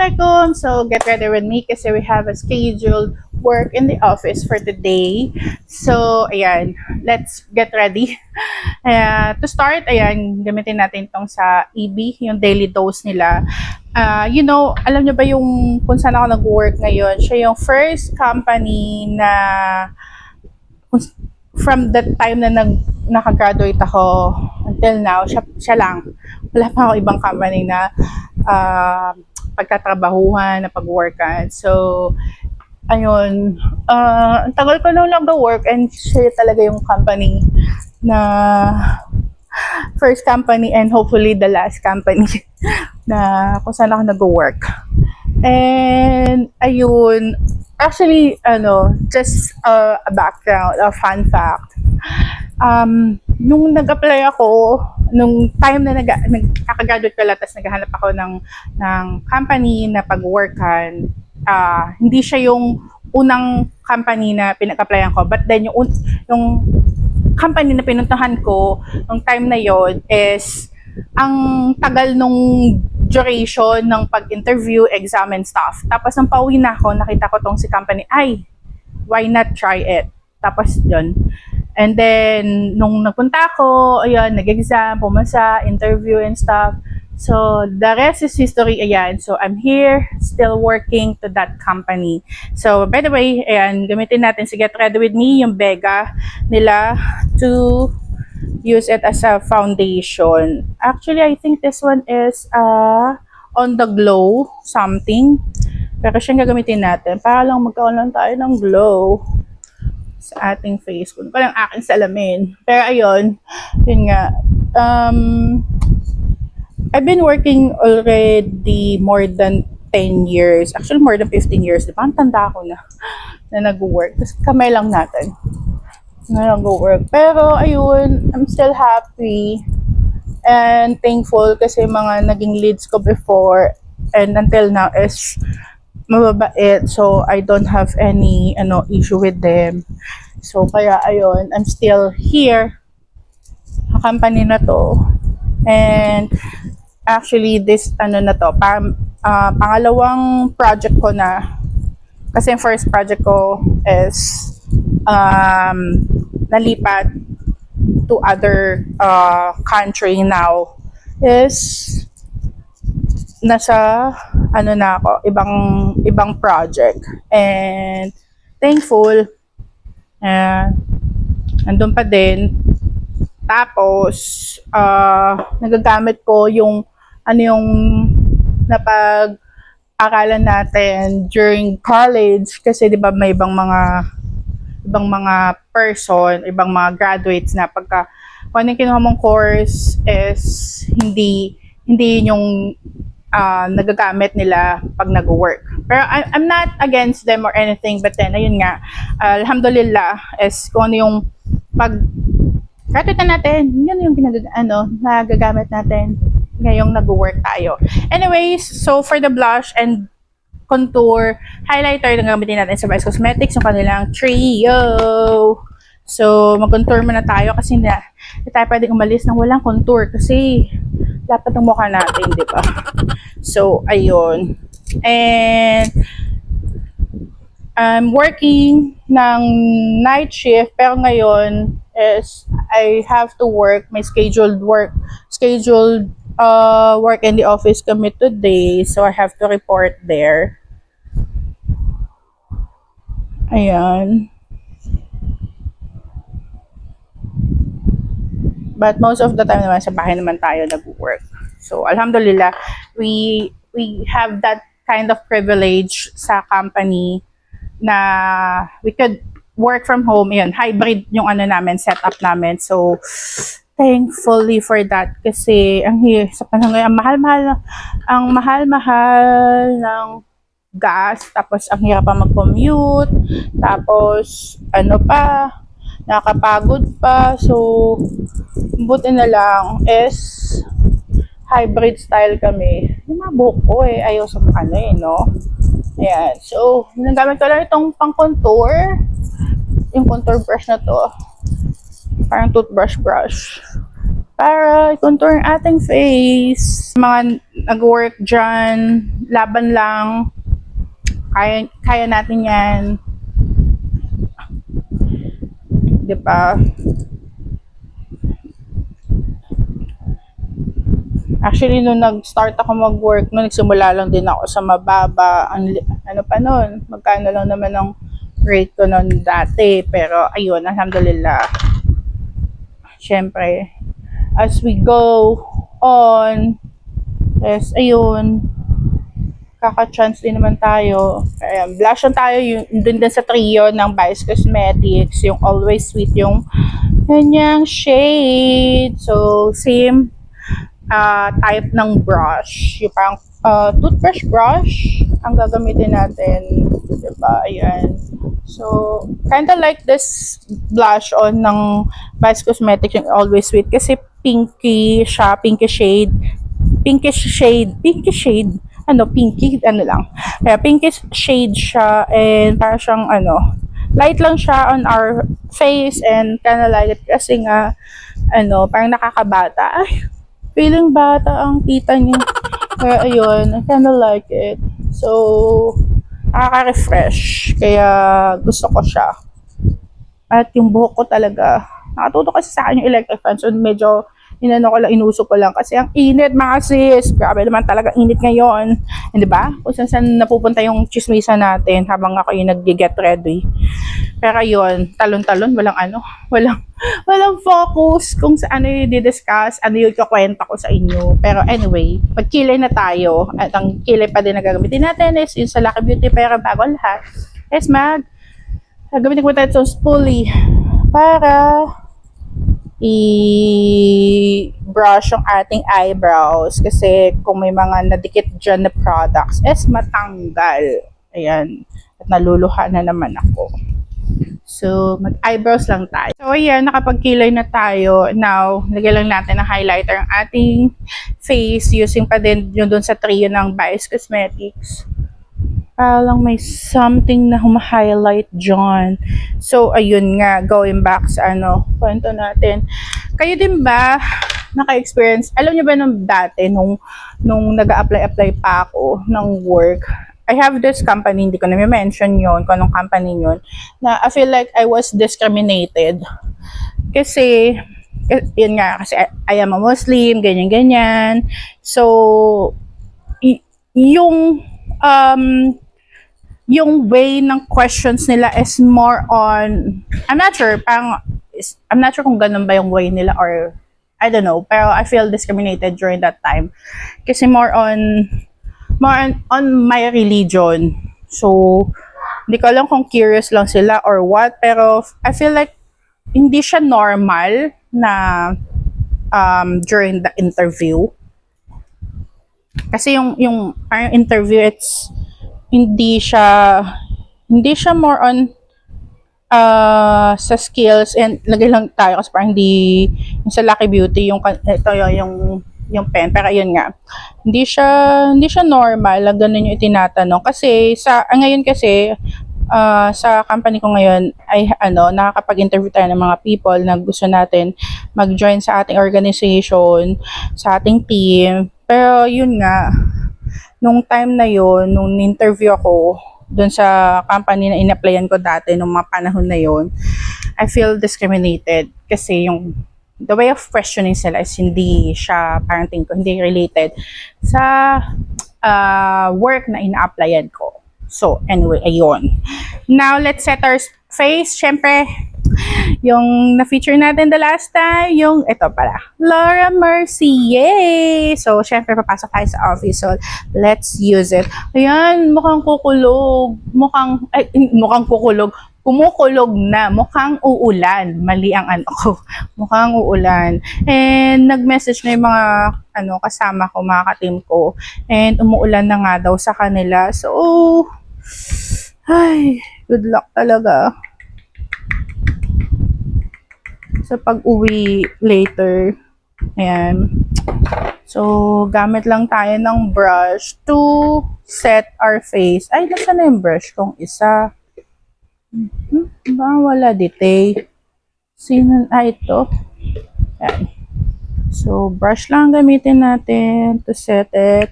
Assalamualaikum. So, get ready with me kasi we have a scheduled work in the office for today. So, ayan, let's get ready. To start, ayan, gamitin natin itong sa EB, yung daily dose nila. Alam nyo ba yung kung saan ako nag-work ngayon? Siya yung first company na from that time na nakagraduate ako until now, siya lang. Wala pa ako ibang company na pagtatrabahuhan, na pag-workan. So, ayun, ang tagal ko nung nag-work and siya talaga yung company na first company and hopefully the last company na kung saan ako nag-work. And, ayun, actually, just a background, a fun fact. Nung nag-apply ako, nung time na nagkakagraduate ko lang, tapos naghahanap ako ng company na pag-workan, hindi siya yung unang company na pinag-applyan ko, but then yung company na pinuntahan ko nung time na yon is ang tagal nung duration ng pag-interview, exam and stuff. Tapos nung pauwi na ako, nakita ko tong si company, ay, why not try it? Tapos yun. And then, nung nagpunta ako, ayun, nag-exam, pumasa, interview and stuff. So, the rest is history, ayan. So, I'm here, still working to that company. So, by the way, ayan, gamitin natin si Get Ready With Me, yung Vega nila, to use it as a foundation. Actually, I think this one is On The Glow something. Pero siyang gagamitin natin para lang magkaroon lang tayo ng glow sa ating face. Kung palang aking salamin. Pero ayun, yun nga. I've been working already more than 10 years. Actually, more than 15 years. Diba? Ang tanda ko na nag-work. Tapos kamay lang natin na nag-work. Pero ayun, I'm still happy and thankful kasi mga naging leads ko before and until now is mababait. So, I don't have any issue with them. So, kaya ayun, I'm still here sa company na to. And actually, this na to, pangalawang project ko na. Kasi yung first project ko is nalipat to other country now is nasa na ako, ibang project, and thankful andun pa din. Tapos nagagamit ko yung yung napag-aralan natin during college kasi 'di ba may ibang mga person, ibang mga graduates na pagka kung anong kinuha mong course is hindi yung nagagamit nila pag nag-work. Pero I'm not against them or anything, but then ayun nga, alhamdulillah is kung ano yung graduate natin, yun yung nagagamit natin ngayong nag-work tayo. Anyways, so for the blush and contour, highlighter na gamitin natin sa Vice Cosmetics, yung kanilang trio. So, mag-contour muna tayo kasi hindi tayo pwedeng umalis nang walang contour kasi dapat ang mukha natin, di ba? So, ayun. And I'm working ng night shift pero ngayon is I have to work, may scheduled work in the office kami today, so I have to report there. Ayan. But most of the time naman sa bahay naman tayo nag-work. So, alhamdulillah, we have that kind of privilege sa company na we could work from home. Ayan, hybrid yung namin, setup namin. So, thankfully for that kasi sa panahon ngayon, ang mahal-mahal ng gas, tapos ang hirap pa mag-commute, tapos nakakapagod pa. So, buti na lang is hybrid style kami. Yung mga buhok ko ayaw sa no? Ayan. So, nagamit ko lang itong pang contour. Yung contour brush na to. Parang toothbrush brush. Para i-contour ang ating face. Mga nag-work dyan laban lang. Kaya natin yan. Di ba? Actually, nung nag-start ako mag-work, nung nagsimula lang din ako sa mababa, ano pa nun, magkano lang naman ang rate ko nun dati. Pero, ayun, alhamdulillah. Siyempre, as we go on, yes, ayun, kaka-chance din naman tayo. Kaya, blush on tayo, yung dun din sa trio ng Vice Cosmetics, yung Always Sweet, yung kanyang shade. So, same type ng brush. Yung parang toothbrush brush ang gagamitin natin. Diba? Ayan. So, kinda like this blush on ng Vice Cosmetics yung Always Sweet kasi pinky siya, pinky shade. Ano lang. Kaya pinky shade siya and para siyang light lang siya on our face and kinda like it kasi nga, parang nakakabata. Ay, feeling bata ang tita niya. Kaya ayun, I kinda like it. So, nakaka-refresh. Kaya gusto ko siya. At yung buhok ko talaga, nakatuto kasi sa akin yung electric fan. So, medyo inuso ko lang kasi ang init mga sis. Grabe naman talaga init ngayon. Hindi ba? Kung saan napupunta yung chismisa natin habang ako yung nag-get ready. Pero yun, talon-talon, walang focus kung sa ano yung di-discuss, ano yung kukwenta ko sa inyo. Pero anyway, pagkilay na tayo, at ang kilay pa din na gagamitin natin is yung sa Lucky Beauty, pero bago lahat, is gagamitin ko tayo itong spoolie para i-brush yung ating eyebrows kasi kung may mga nadikit dyan na products is matanggal. Ayan. At naluluha na naman ako. So, mag-eyebrows lang tayo. So, ayan, nakapagkilay na tayo. Now, lagyan lang natin ng highlighter ang ating face using pa din yun dun sa trio ng Vice Cosmetics. Para lang may something na huma-highlight dyan. So, ayun nga, going back sa kwento natin. Kayo din ba naka-experience? Alam niyo ba nung dati, nung nag-a-apply pa ako ng work, I have this company, hindi ko na mention yun, kung anong company yun, na I feel like I was discriminated. Kasi, yun nga, kasi I am a Muslim, ganyan-ganyan. So, yung way ng questions nila is more on, I'm not sure kung ganun ba yung way nila or I don't know, pero I feel discriminated during that time. Kasi more on my religion. So, hindi ko alam kung curious lang sila or what, pero I feel like hindi siya normal na during the interview. Kasi yung parang interview, hindi siya more on sa skills and lagay lang tayo kasi parang hindi yung sa Lucky Beauty yung pen, pero ayun nga, hindi siya normal na ganun yung itinatanong kasi ngayon kasi sa company ko ngayon ay nakakapag-interview tayo ng mga people na gusto natin mag-join sa ating organization, sa ating team. Pero yun nga, nung time na yun, nung interview ako doon sa company na in-applyan ko dati nung mga panahon na yun, I feel discriminated kasi the way of questioning sila is hindi siya, parang tingin ko, hindi related sa work na ina-applyan ko. So, anyway, ayun. Now, let's set our face. Siyempre, yung na-feature natin the last time, yung ito pala, Laura Mercier. So, syempre, papasok tayo sa office. So, let's use it. Ayan, mukhang kukulog. Mukhang kukulog. Kumukulog na. Mukhang uulan. Mali ang ko. Mukhang uulan. And, nag-message na yung mga kasama ko, mga ka-team ko. And, umuulan na nga daw sa kanila. So, ay, good luck talaga sa pag-uwi later. Ayan. So, gamit lang tayo ng brush to set our face. Ay, nasa na yung brush kong isa? Wala dito. Sino? Ito. Ayan. So, brush lang gamitin natin to set it.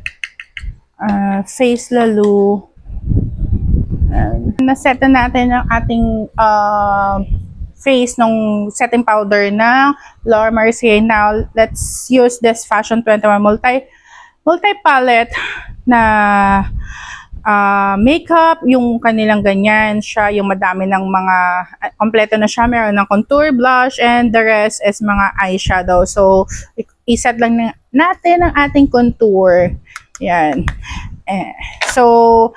face lalo. Naset na natin ang ating face ng setting powder ng Laura Mercier. Now, let's use this Fashion 21 multi-palette na makeup. Yung kanilang ganyan siya, yung madami ng mga, kompleto na siya. Meron ng contour, blush, and the rest is mga eyeshadow. So, iset lang natin ang ating contour. Yan. So,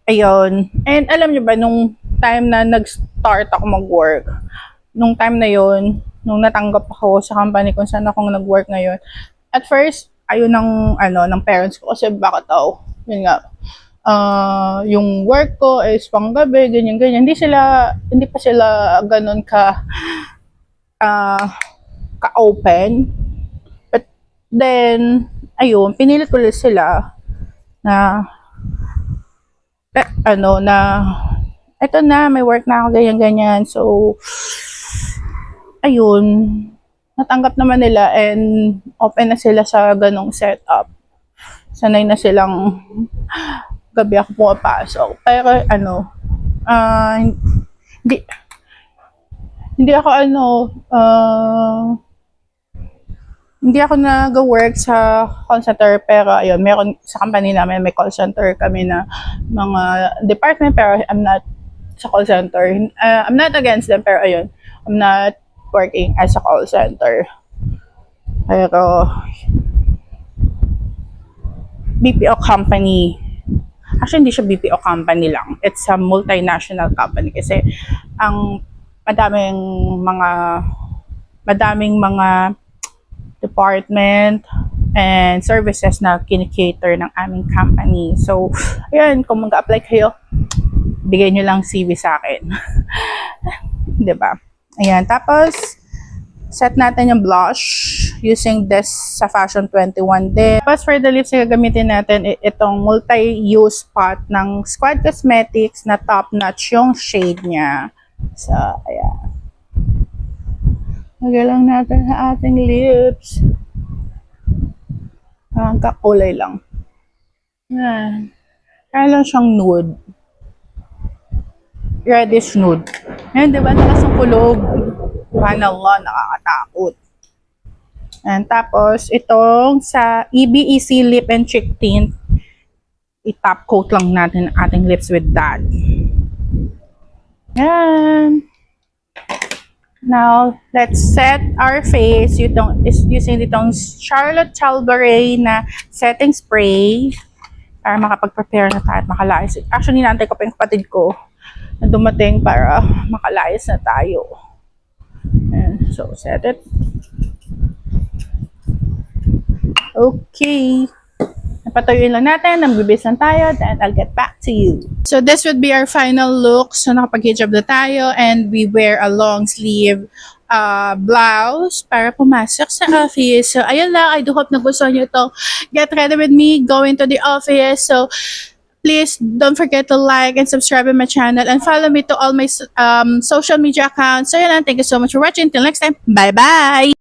ayun. And alam nyo ba, nung time na nag-start ako mag-work, nung time na yon, nung natanggap ako sa company kung saan ako nag-work ngayon, at first, ayun ng parents ko kasi bakit daw, yun nga, yung work ko is panggabi, ganyan. Hindi pa sila ganun ka-open. But then, ayun, pinilit ko sila na eto na, may work na ako, ganyan. So, ayun, natanggap naman nila and open na sila sa ganong setup. Sanay na silang gabi ako pumapasok. Pero, hindi ako nag-work sa call center, pero ayun, meron sa company namin, may call center kami na mga department, pero I'm not sa call center. I'm not against them, pero ayun, I'm not working as a call center. Pero BPO company. Actually, hindi siya BPO company lang. It's a multinational company kasi madaming mga department and services na kinikater ng aming company. So, ayun, kung mag-apply kayo, bigay nyo lang CV sa akin. Diba? Ayan, tapos, set natin yung blush using this sa Fashion 21 din. Tapos, for the lips, gagamitin natin itong multi-use pot ng Squad Cosmetics na top-notch yung shade niya. So, ayan. Lagay lang natin sa ating lips. Kakulay lang. Yan. Kaya lang siyang nude. Reddish nude. Yan, diba? Nakasungkulog. Subhanallah, nakakatakot. And tapos, itong sa EBEC Lip and Cheek Tint, i-top coat lang natin ang ating lips with that. Yan. Now, let's set our face using itong Charlotte Tilbury na setting spray para makapag-prepare na tayo at makalayas. Actually, naantay ko pa yung kapatid ko na dumating para makalayas na tayo. And so, set it. Okay. Napatuyuin lang natin, nambibis lang tayo, then I'll get back to you. So this would be our final look. So nakapag-hijab na tayo and we wear a long sleeve blouse para pumasok sa office. So ayun lang, I do hope nagustuhan nyo ito. Get ready with me going to the office. So please don't forget to like and subscribe to my channel and follow me to all my social media accounts. So yun lang, thank you so much for watching. Until next time, bye-bye!